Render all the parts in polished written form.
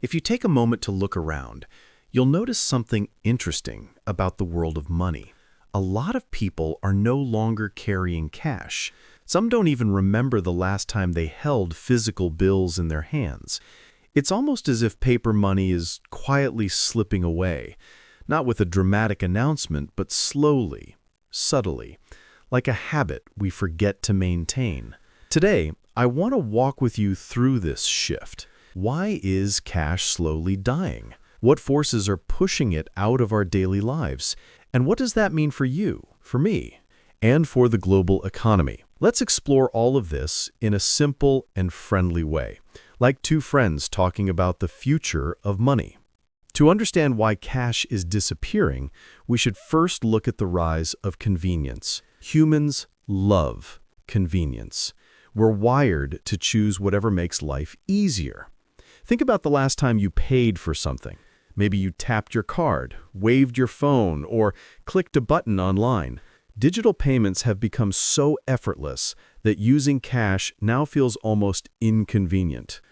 If you take a moment to look around, you'll notice something interesting about the world of money. A lot of people are no longer carrying cash. Some don't even remember the last time they held physical bills in their hands. It's almost as if paper money is quietly slipping away, not with a dramatic announcement, but slowly, subtly, like a habit we forget to maintain. Today, I want to walk with you through this shift. Why is cash slowly dying? What forces are pushing it out of our daily lives? And what does that mean for you, for me, and for the global economy? Let's explore all of this in a simple and friendly way, like two friends talking about the future of money. To understand why cash is disappearing, we should first look at the rise of convenience. Humans love convenience. We're wired to choose whatever makes life easier. Think about the last time you paid for something. Maybe you tapped your card, waved your phone, or clicked a button online. Digital payments have become so effortless that using cash now feels almost inconvenient.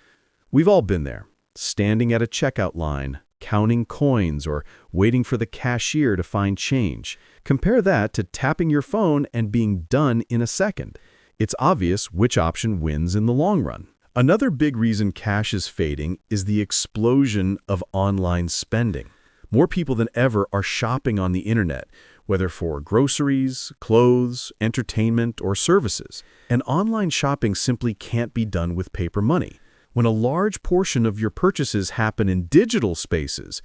We've all been there, standing at a checkout line, counting coins, or waiting for the cashier to find change. Compare that to tapping your phone and being done in a second. It's obvious which option wins in the long run. Another big reason cash is fading is the explosion of online spending. More people than ever are shopping on the internet, whether for groceries, clothes, entertainment, or services. And online shopping simply can't be done with paper money. When a large portion of your purchases happen in digital spaces,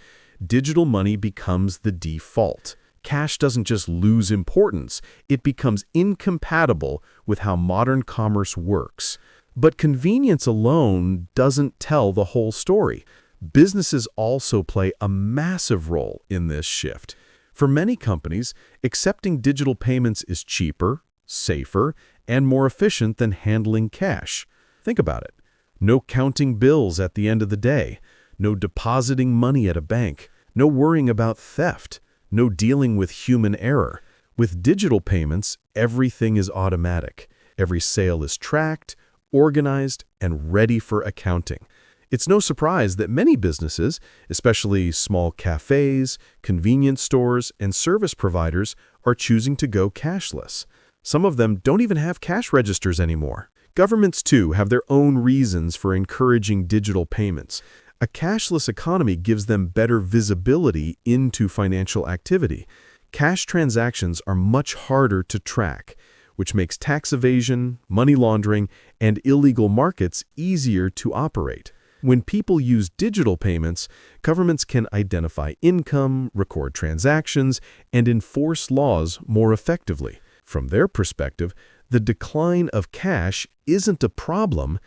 digital money becomes the default. Cash doesn't just lose importance, it becomes incompatible with how modern commerce works. But convenience alone doesn't tell the whole story. Businesses also play a massive role in this shift. For many companies, accepting digital payments is cheaper, safer, and more efficient than handling cash. Think about it. No counting bills at the end of the day, no depositing money at a bank, no worrying about theft, no dealing with human error. With digital payments, everything is automatic. Every sale is tracked, organized, and ready for accounting. It's no surprise that many businesses, especially small cafes, convenience stores, and service providers, are choosing to go cashless. Some of them don't even have cash registers anymore. Governments, too, have their own reasons for encouraging digital payments. A cashless economy gives them better visibility into financial activity. Cash transactions are much harder to track, which makes tax evasion, money laundering, and illegal markets easier to operate. When people use digital payments, governments can identify income, record transactions, and enforce laws more effectively. From their perspective, the decline of cash isn't a problem,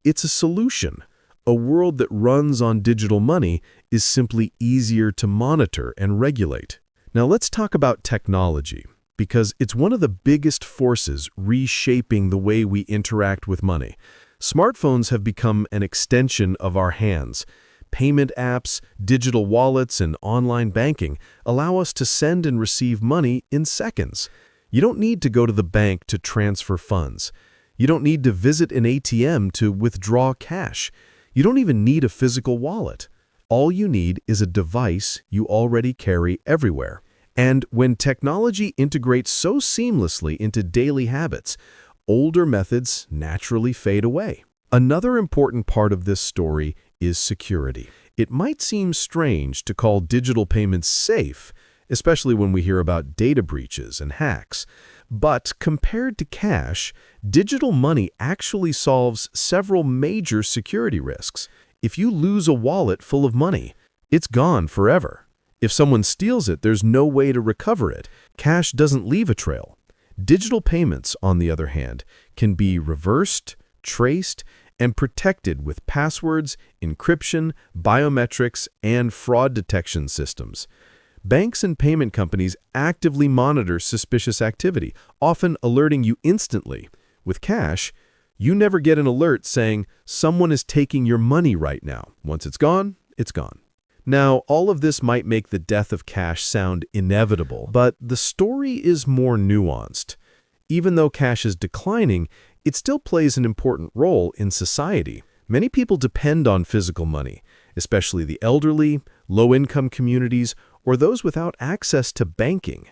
it's a solution. A world that runs on digital money is simply easier to monitor and regulate. Now let's talk about technology, because it's one of the biggest forces reshaping the way we interact with money. Smartphones have become an extension of our hands. Payment apps, digital wallets, and online banking allow us to send and receive money in seconds. You don't need to go to the bank to transfer funds. You don't need to visit an ATM to withdraw cash. You don't even need a physical wallet. All you need is a device you already carry everywhere. And when technology integrates so seamlessly into daily habits, older methods naturally fade away. Another important part of this story is security. It might seem strange to call digital payments safe, especially when we hear about data breaches and hacks. But compared to cash, digital money actually solves several major security risks. If you lose a wallet full of money, it's gone forever. If someone steals it, there's no way to recover it. Cash doesn't leave a trail. Digital payments, on the other hand, can be reversed, traced, and protected with passwords, encryption, biometrics, and fraud detection systems. Banks and payment companies actively monitor suspicious activity, often alerting you instantly. With cash, you never get an alert saying, "Someone is taking your money right now." Once it's gone, it's gone. Now, all of this might make the death of cash sound inevitable, but the story is more nuanced. Even though cash is declining, it still plays an important role in society. Many people depend on physical money, especially the elderly, low-income communities, or those without access to banking.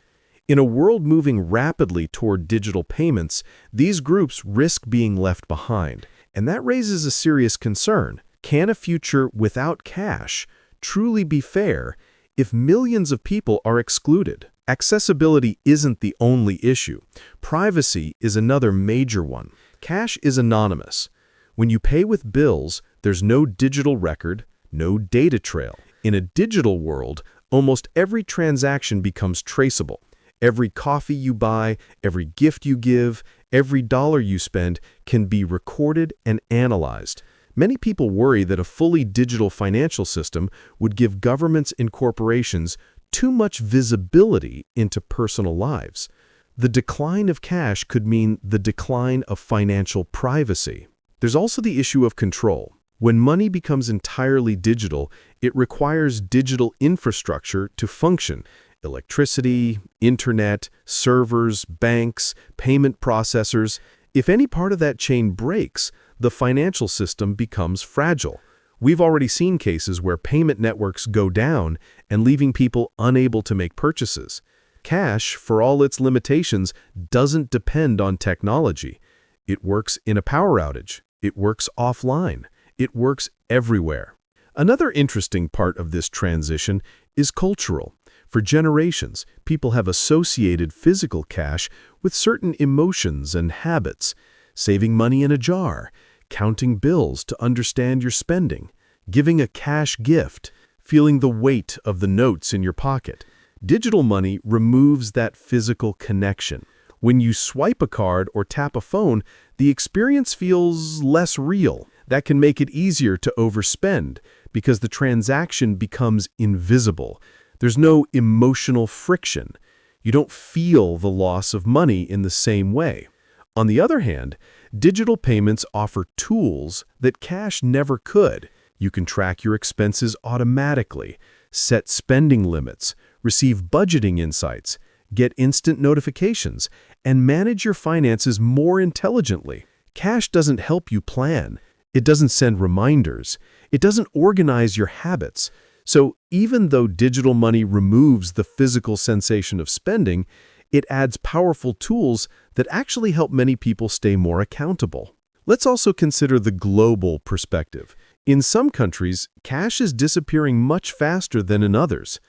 In a world moving rapidly toward digital payments, these groups risk being left behind. And that raises a serious concern. Can a future without cash truly be fair if millions of people are excluded? Accessibility isn't the only issue. Privacy is another major one. Cash is anonymous. When you pay with bills, there's no digital record, no data trail. In a digital world, almost every transaction becomes traceable. Every coffee you buy, every gift you give, every dollar you spend can be recorded and analyzed. Many people worry that a fully digital financial system would give governments and corporations too much visibility into personal lives. The decline of cash could mean the decline of financial privacy. There's also the issue of control. When money becomes entirely digital, it requires digital infrastructure to function. Electricity, internet, servers, banks, payment processors. If any part of that chain breaks, the financial system becomes fragile. We've already seen cases where payment networks go down and leaving people unable to make purchases. Cash, for all its limitations, doesn't depend on technology. It works in a power outage. It works offline. It works everywhere. Another interesting part of this transition is cultural. For generations, people have associated physical cash with certain emotions and habits. Saving money in a jar, counting bills to understand your spending, giving a cash gift, feeling the weight of the notes in your pocket. Digital money removes that physical connection. When you swipe a card or tap a phone, the experience feels less real. That can make it easier to overspend because the transaction becomes invisible. There's no emotional friction. You don't feel the loss of money in the same way. On the other hand, digital payments offer tools that cash never could. You can track your expenses automatically, set spending limits, receive budgeting insights, get instant notifications, and manage your finances more intelligently. Cash doesn't help you plan. It doesn't send reminders. It doesn't organize your habits. So even though digital money removes the physical sensation of spending, it adds powerful tools that actually help many people stay more accountable. Let's also consider the global perspective. In some countries, cash is disappearing much faster than in others.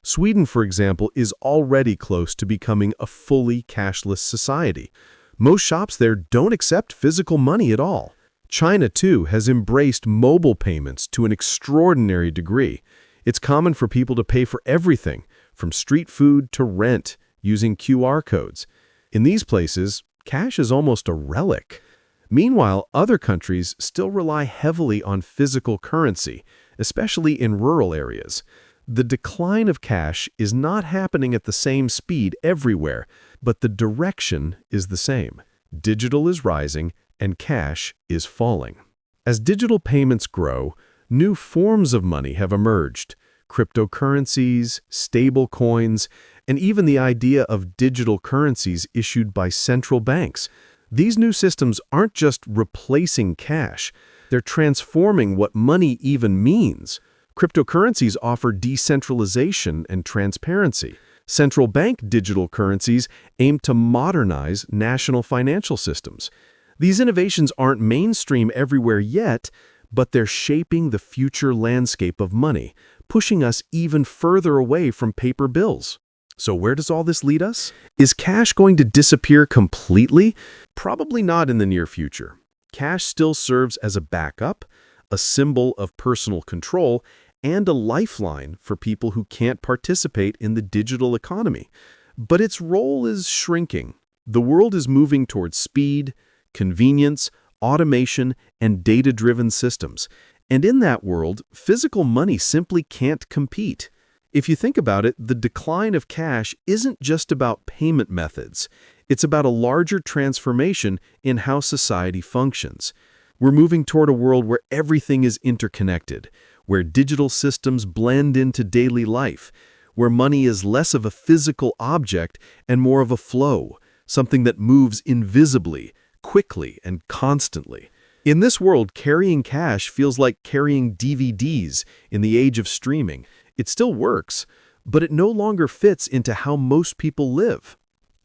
Sweden, for example, is already close to becoming a fully cashless society. Most shops there don't accept physical money at all. China, too, has embraced mobile payments to an extraordinary degree. It's common for people to pay for everything, from street food to rent, using QR codes. In these places, cash is almost a relic. Meanwhile, other countries still rely heavily on physical currency, especially in rural areas. The decline of cash is not happening at the same speed everywhere, but the direction is the same. Digital is rising, and cash is falling. As digital payments grow, new forms of money have emerged. Cryptocurrencies, stable coins, and even the idea of digital currencies issued by central banks. These new systems aren't just replacing cash, they're transforming what money even means. Cryptocurrencies offer decentralization and transparency. Central bank digital currencies aim to modernize national financial systems. These innovations aren't mainstream everywhere yet, but they're shaping the future landscape of money, pushing us even further away from paper bills. So where does all this lead us? Is cash going to disappear completely? Probably not in the near future. Cash still serves as a backup, a symbol of personal control, and a lifeline for people who can't participate in the digital economy. But its role is shrinking. The world is moving towards speed, convenience, automation, and data-driven systems. And in that world, physical money simply can't compete. If you think about it, the decline of cash isn't just about payment methods. It's about a larger transformation in how society functions. We're moving toward a world where everything is interconnected, where digital systems blend into daily life, where money is less of a physical object and more of a flow, something that moves invisibly, quickly, and constantly. In this world, carrying cash feels like carrying DVDs in the age of streaming. It still works, but it no longer fits into how most people live.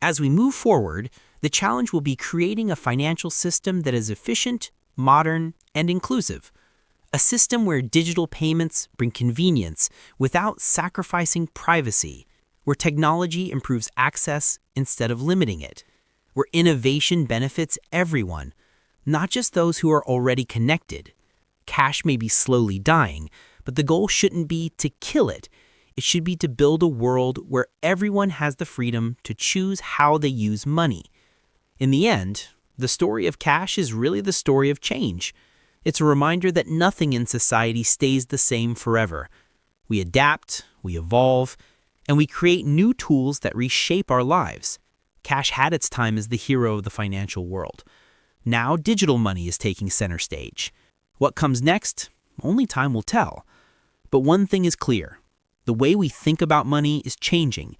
As we move forward, the challenge will be creating a financial system that is efficient, modern, and inclusive. A system where digital payments bring convenience without sacrificing privacy, where technology improves access instead of limiting it, where innovation benefits everyone, not just those who are already connected. Cash may be slowly dying, but the goal shouldn't be to kill it. It should be to build a world where everyone has the freedom to choose how they use money. In the end, the story of cash is really the story of change. It's a reminder that nothing in society stays the same forever. We adapt, we evolve, and we create new tools that reshape our lives. Cash had its time as the hero of the financial world. Now digital money is taking center stage. What comes next? Only time will tell. But one thing is clear. The way we think about money is changing,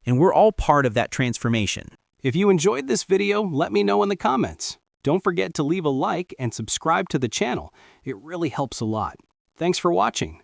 and we're all part of that transformation. If you enjoyed this video, let me know in the comments. Don't forget to leave a like and subscribe to the channel. It really helps a lot. Thanks for watching.